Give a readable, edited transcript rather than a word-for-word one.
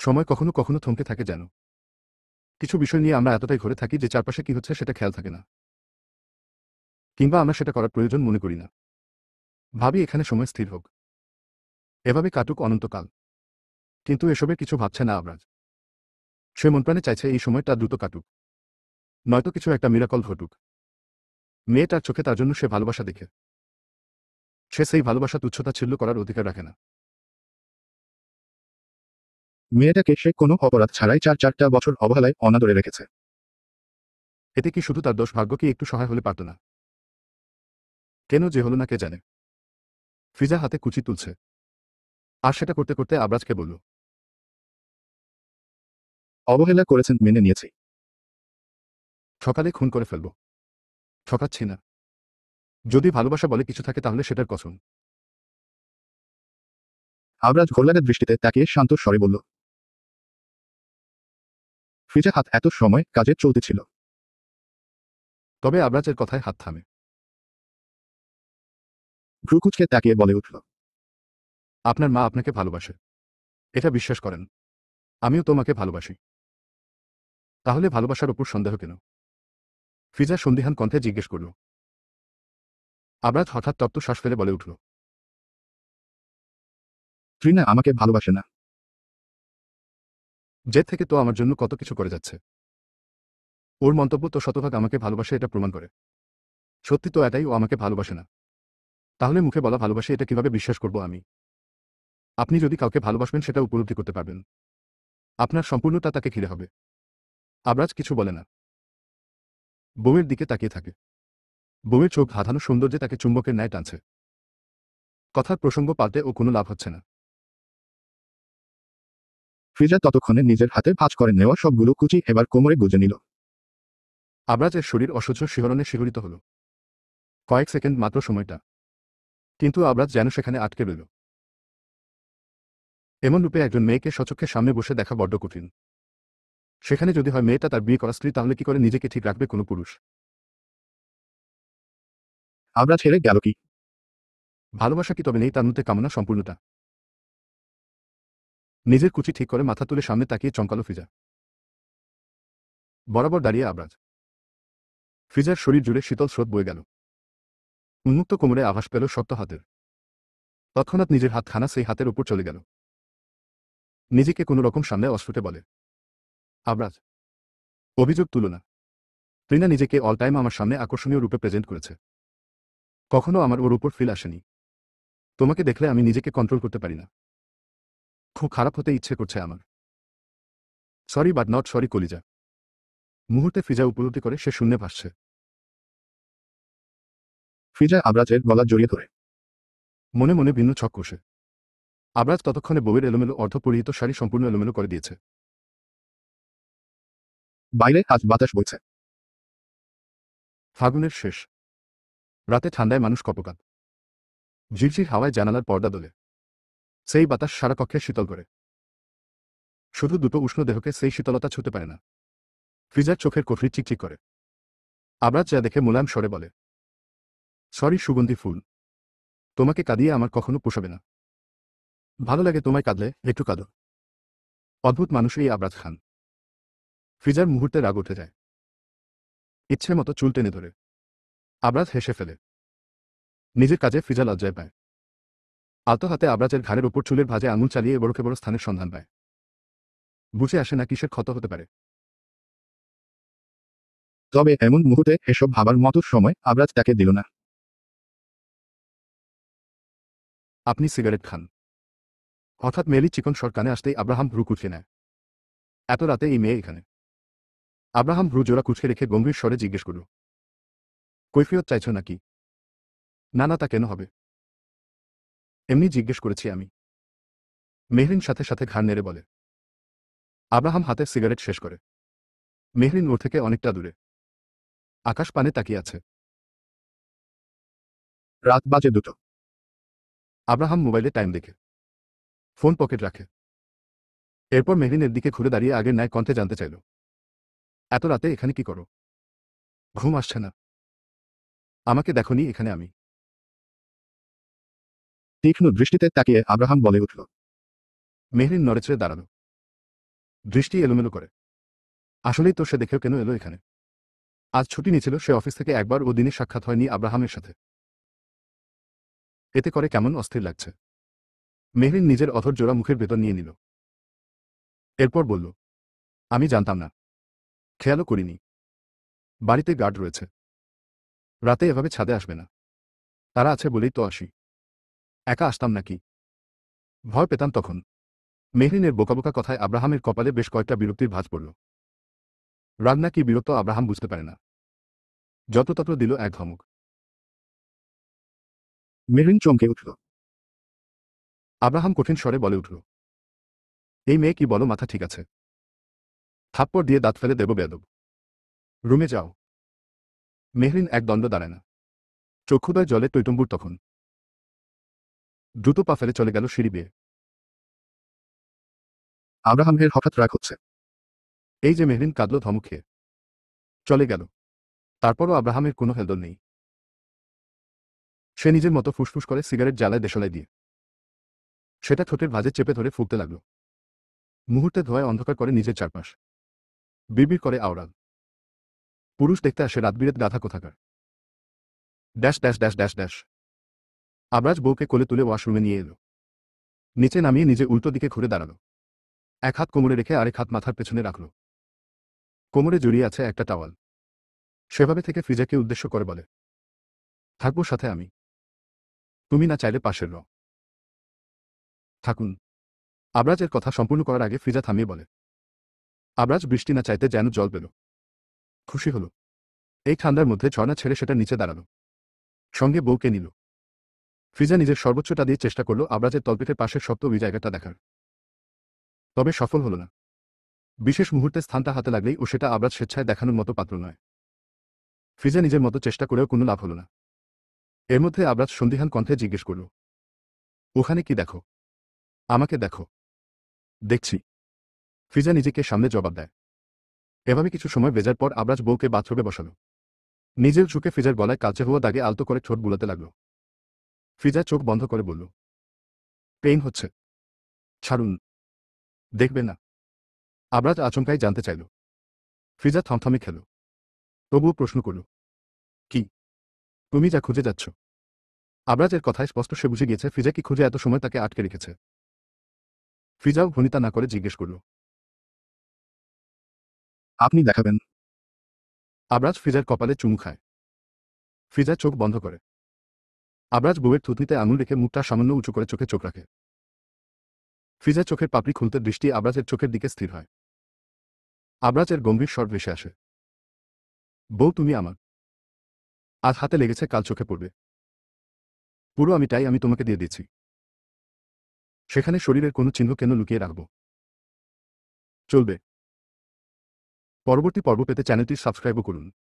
সময় কখনো কখনো থমকে থাকে যেন। কিছু বিষয় নিয়ে আমরা এতটাই ঘুরে থাকি যে চারপাশে কি হচ্ছে সেটা খেয়াল থাকে না, কিংবা আমরা সেটা করার প্রয়োজন মনে করি না। ভাবি এখানে সময় স্থির হোক, এভাবে কাটুক অনন্তকাল। কিন্তু এসবের কিছু ভাবছে না আবরাজ। সে মনপ্রাণে চাইছে এই সময়টা দ্রুত কাটুক, নয়তো কিছু একটা মিরাকল ঘটুক। মেয়েটার চোখে তার জন্য সে ভালোবাসা দেখে, সে সেই ভালোবাসা তুচ্ছতা ছিল্ল করার অধিকার রাখে না। মেয়েটাকে সে কোনো অপরাধ ছাড়াই চারটা বছর অবহেলায় অনাদরে রেখেছে। এতে কি শুধু তার দোষ? ভাগ্য কি একটু সহায় হলে পারত না? কেন যে হলো না কে জানে। ফিজা হাতে কুচি তুলছে, আর সেটা করতে করতে আবরাজকে বলল, অবহেলা করেছেন মেনে নিয়েছি। সকালে খুন করে ফেলব। ঠকাচ্ছি না। যদি ভালোবাসা বলে কিছু থাকে তাহলে সেটার কসম। আবরাজ ঘোরলাগা দৃষ্টিতে তাকিয়ে শান্ত স্বরে বলল। ফ্রিজে হাত এত সময় কাজে চলতেছিল। তবে আবরাজের কথায় হাত থামে। ভ্রুকুচকে তাকিয়ে বলে উঠল। আপনার মা আপনাকে ভালোবাসে, এটা বিশ্বাস করেন। আমিও তোমাকে ভালোবাসি। তাহলে ভালোবাসার ওপর সন্দেহ কেন? ফিজা সন্দিহান কণ্ঠে জিজ্ঞেস করল। আবরাজ হঠাৎ তপ্ত শ্বাস ফেলে বলে উঠল, ত্রিনা আমাকে ভালোবাসে না। জেদ থেকে তো আমার জন্য কত কিছু করে যাচ্ছে। ওর মন্তব্য তো শতভাগ আমাকে ভালোবাসে এটা প্রমাণ করে। সত্যি তো এটাই, ও আমাকে ভালোবাসে না। তাহলে মুখে বলা ভালোবাসে এটা কিভাবে বিশ্বাস করব আমি? আপনি যদি কাউকে ভালোবাসবেন সেটা উপলব্ধি করতে পারবেন। আপনার সম্পূর্ণতা তাকে ঘিরে হবে। আবরাজ কিছু বলে না। বউয়ের দিকে তাকিয়ে থাকে। বউয়ের চোখ ধাঁধানো সৌন্দর্যে তাকে চুম্বকের ন্যায় টানছে। কথার প্রসঙ্গ পাল্টে ও কোনো লাভ হচ্ছে না। ফ্রিজা ততক্ষণে নিজের হাতে ভাঁজ করে নেওয়া সবগুলো কুচি এবার কোমরে গুজে নিল। আবরাজের শরীর অসহ্য শিহরণে শিহরিত হল। কয়েক সেকেন্ড মাত্র সময়টা, কিন্তু আবরাজ যেন সেখানে আটকে রইল। এমন রূপে একজন মেয়েকে সচক্ষে সামনে বসে দেখা বড্ড কঠিন। সেখানে যদি হয় মেয়েটা তার বিয়ে করা স্ত্রী, তাহলে কি করে নিজেকে ঠিক রাখবে কোনো পুরুষ? আবরাজ হেরে গেল কি? ভালোবাসা কি তবে নেই তার মধ্যে কামনা সম্পূর্ণতা? নিজের কুচি ঠিক করে মাথা তুলে সামনে তাকিয়ে চমকালো ফিজা। বরাবর দাঁড়িয়ে আবরাজ। ফিজার শরীর জুড়ে শীতল স্রোত বয়ে গেল। উন্মুক্ত কোমরে আভাস পেল শক্ত হাতের। তৎক্ষণাৎ নিজের হাতখানা সেই হাতের উপর চলে গেল। নিজেকে কোনো রকম সামনে অস্ফুটে বলে, আবরাজ, অভিযোগ তুলো না। ত্রিনা নিজেকে অল টাইম আমার সামনে আকর্ষণীয় রূপে প্রেজেন্ট করেছে। কখনো আমার ওর উপর ফিল আসেনি। তোমাকে দেখলে আমি নিজেকে কন্ট্রোল করতে পারি না। খুব খারাপ হতে ইচ্ছে করছে আমার। সরি বাট নট সরি কলিজা। মুহূর্তে ফিজা উপলব্ধি করে সে শূন্যে ভাসছে। ফ্রিজা আবরাজের গলা জড়িয়ে ধরে। মনে মনে ভিন্ন ছক কষে। আবরাজ ততক্ষণে বউয়ের এলোমেলো অর্ধপরিহিত শাড়ি সম্পূর্ণ এলোমেলো করে দিয়েছে। বাইরে আজ বাতাস বইছে। ফাগুনের শেষ রাতে ঠান্ডায় মানুষ কপকাত। ঝিরঝির হাওয়ায় জানালার পর্দা দোলে। সেই বাতাস সারা কক্ষে শীতল করে। শুধু দুটো উষ্ণ দেহকে সেই শীতলতা ছুতে পারে না। ফ্রিজার চোখের কোঠরি চিকচিক করে। আবরাজ যা দেখে মোলায়েম স্বরে বলে, সরি সুগন্ধি ফুল, তোমাকে কাঁদিয়ে আমার কখনো পোষাবে না। ভালো লাগে তোমায় কাঁদলে, একটু কাঁদো। অদ্ভুত মানুষ এই আবরাজ খান। ফ্রিজার মুহূর্তে রাগ উঠে যায়। ইচ্ছে মতো চুল টেনে ধরে। আবরাজ হেসে ফেলে। নিজের কাজে ফ্রিজা লজ্জায় পায়। আলতো হাতে আবরাজের ঘাড়ের ওপর চুলের ভাঁজে আঙুল চালিয়ে বড়কে বড় স্থানের সন্ধান পায়। বুঝে আসে না কিসের ক্ষত হতে পারে। তবে এমন মুহূর্তে এসব ভাবার মতো সময় আবরাজ তাকে দিল না। আপনি সিগারেট খান। হঠাৎ মেয়েলি চিকন স্বর কানে আসতেই আব্রাহাম ভ্রু কুচকে নেয়। এত রাতে এই মেয়ে এখানে? আব্রাহাম ভ্রু জোড়া কুচকে রেখে গম্ভীর স্বরে জিজ্ঞেস করল, কৈফিয়ত চাইছ নাকি? না না, তা কেন হবে? এমনি জিজ্ঞেস করেছি আমি। মেহরিন সাথে সাথে ঘাড় নেড়ে বলে। আব্রাহাম হাতে সিগারেট শেষ করে। মেহরিন ওর থেকে অনেকটা দূরে। আকাশ পানে তাকিয়ে আছে। রাত বাজে 2টো। আব্রাহাম মোবাইলে টাইম দেখে। ফোন পকেট রাখে। এরপর মেহরিনের দিকে ঘুরে দাঁড়িয়ে আগের ন্যায় কণ্ঠে জানতে চাইল, এত রাতে এখানে কি করো? ঘুম আসছে না? আমাকে দেখনি এখানে আমি? তীক্ষ্ণ দৃষ্টিতে তাকিয়ে আব্রাহাম বলে উঠল। মেহরিন নড়েচড়ে দাঁড়াল। দৃষ্টি এলোমেলো করে। আসলেই তো সে দেখেও কেন এলো এখানে? আজ ছুটি নিয়েছিল সে অফিস থেকে, একবার ও দিনে সাক্ষাৎ হয়নি আব্রাহামের সাথে। এতে করে কেমন অস্থির লাগছে। মেহরিন নিজের অধর জোড়া মুখের ভেতর নিয়ে নিল। এরপর বলল, আমি জানতাম না, খেয়ালও করিনি। বাড়িতে গার্ড রয়েছে, রাতে এভাবে ছাদে আসবে না। তারা আছে বলেই তো আসি। একা আসতাম নাকি? ভয় পেতাম তখন। মেহরিনের বোকাবোকা কথায় আব্রাহামের কপালে বেশ কয়েকটা বিরক্তির ভাঁজ পড়ল। রাগ না কি বিরক্ত আব্রাহাম বুঝতে পারে না। যত্রতত্র দিল এক ধমক। মেহরিন চমকে উঠল। আব্রাহাম কঠিন স্বরে বলে উঠল, এই মেয়ে কি বলো, মাথা ঠিক আছে? থাপ্পড় দিয়ে দাঁত ফেলে দেব বেয়াদব। রুমে যাও। মেহরিন এক দণ্ড দাঁড়ায় না। চক্ষুদয় জলে টৈটম্বুর তখন। দ্রুত পা ফেলে চলে গেল সিঁড়ি বেয়ে। আব্রাহামের হঠাৎ রাগ হচ্ছে। এই যে মেহরিন কাঁদল ধমক খেয়ে। চলে গেল। তারপরও আব্রাহামের কোনো হেলদোল নেই। সে নিজের মতো ফুসফুস করে সিগারেট জ্বালায় দেশলায় দিয়ে। সেটা ঠোঁটের ভাঁজে চেপে ধরে ফুঁকতে লাগল। মুহূর্তে ধোঁয়ায় অন্ধকার করে নিজের চারপাশ। বিড়বিড় করে আওড়াল। পুরুষ দেখতে আসে রাতবিরেত গাধা কোথাকার। Dash dash dash dash dash. Abraj বউকে কোলে তুলে ওয়াশরুমে নিয়ে এলো। নিচে নামিয়ে নিজে উল্টো দিকে ঘুরে দাঁড়ালো। এক হাত কোমরে রেখে আরেক হাত মাথার পেছনে রাখল। কোমরে জড়িয়ে আছে একটা টাওয়াল। সেভাবে থেকে ফিজাকে উদ্দেশ্য করে বলে, থাকবো সাথে আমি। তুমি না চাইলে পাশের থাকুন। আবরাজের কথা সম্পূর্ণ করার আগে ফিজা থামিয়ে বলে। আবরাজ বৃষ্টি না চাইতে যেন জল পেল। খুশি হলো। এই ঠান্ডার মধ্যে ঝর্ণা ছেড়ে সেটা নিচে দাঁড়ালো। সঙ্গে বউকে নিল। ফিজা নিজের সর্বোচ্চটা দিয়ে চেষ্টা করল আবরাজের তলপেটের পাশের শক্ত ওই জায়গাটা দেখার। তবে সফল হল না। বিশেষ মুহূর্তে স্থানটা হাতে লাগলেই ও সেটা আবরাজ স্বেচ্ছায় দেখানোর মতো পাত্র নয়। ফিজা নিজের মতো চেষ্টা করেও কোনো লাভ হল না। এর মধ্যে আবরাজ সন্দিহান কণ্ঠে জিজ্ঞেস করল, ওখানে কি দেখো? আমাকে দেখো। দেখছি। ফিজা নিজেকে সামনে জবাব দেয়। এভাবে কিছু সময় ভেজার পর আবরাজ বউকে বাথরুমে বসালো। নিজের ঝুঁকে ফিজার গলায় কালচে হওয়া দাগে আলতো করে ঠোঁট বুলাতে লাগল। ফিজা চোখ বন্ধ করে বলল, পেইন হচ্ছে। ছাড়ুন। দেখবে না? আবরাজ আচমকাই জানতে চাইল। ফিজা থমথমে খেল। তবুও প্রশ্ন করল, কি? তুমি যা খুঁজে যাচ্ছ? আবরাজের কথায় স্পষ্ট সে বুঝে গিয়েছে ফিজা কি খুঁজে এত সময় তাকে আটকে রেখেছে। ফিজাও ভনিতা না করে জিজ্ঞেস করল, আপনি দেখাবেন? আবরাজ ফিজার কপালে চুমু খায়। ফিজা চোখ বন্ধ করে। আবরাজ বউয়ের থুতনিতে আঙুল রেখে মুখটা সামান্য উঁচু করে চোখে চোখ রাখে। ফিজা চোখের পাপড়ি খুলতে দৃষ্টি আবরাজের চোখের দিকে স্থির হয়। আবরাজের গম্ভীর স্বর ভেসে আসে, বউ তুমি আমার। আজ হাতে লেগেছে, কাল চোখে পড়বে। পুরো আমিটাই আমি তোমাকে দিয়ে দিয়েছি। সেখানে শরীরের কোনো চিহ্ন কেন লুকিয়ে রাখব? চলবে। পরবর্তী পর্ব পেতে চ্যানেলটি সাবস্ক্রাইবও করুন।